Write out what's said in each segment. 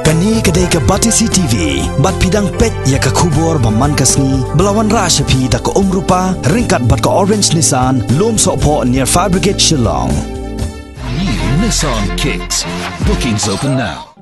Kani kedai ke Batisi TV, bat pidang pet ya ke kubur baman kasni, belawan rasa pi da ke rupa, ringkat bat ke Orange Nissan, lom sokpo near Fire Brigade Shillong. New Nissan Kicks. Bookings open now.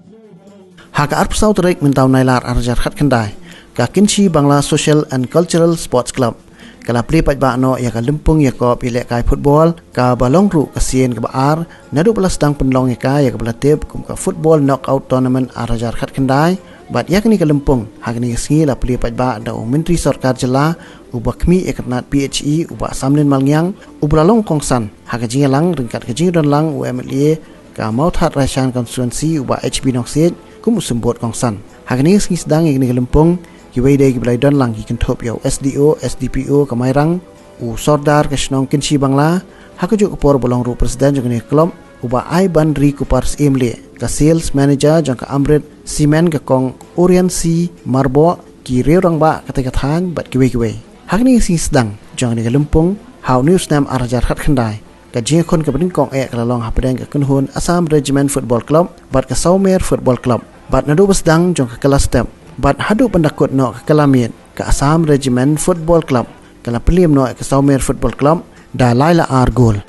Hak arp South Rake mentau nailar arjar khat kendai, ka Kinchi Bangla Social and Cultural Sports Club. Kala play pat ba no ya ka lempung ya ko pilek kai football ka balong ru ka sien ka baar nadu belas dang penlong ya ka belatib kum ka football knockout tournament arajar khat kendai bat yak ni ka lempung hak ni singi la play pat ba da menteri sarkar jela ubakmi ekatnat PHE uba samlin malngyang ubralong kongsan hak jingalang ringkat ka jingdan lang UMLA ka mauthat rashan constituency uba HB Noksit kum sembot kongsan hak ni singi sedang ni ka lempung Kiwai day kibalai don lang hikan top yau SDO, SDPO kamairang u sordar kesnong Kinchi Bangla hakajuk kupor bolong ru presiden jang ni klub uba ai ban ri kupars emle ka sales manager jang ka Amrit Simen ka kong Orient C Marbo ki reurang ba katika than bat kiwai hakni sing sedang jang ni lumpung how news nam arajar khat khandai ka jing khon ka bin kong e ka long hapdeng ka kunhun Assam Regiment Football Club bat ka Saumer Football Club bat nadu besdang jang ka kelas step bat hadu pendakut no ke Kalamit ke Assam Regiment Football Club kala pelim no ke Saumer Football Club da Laila Argol.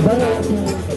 Hey,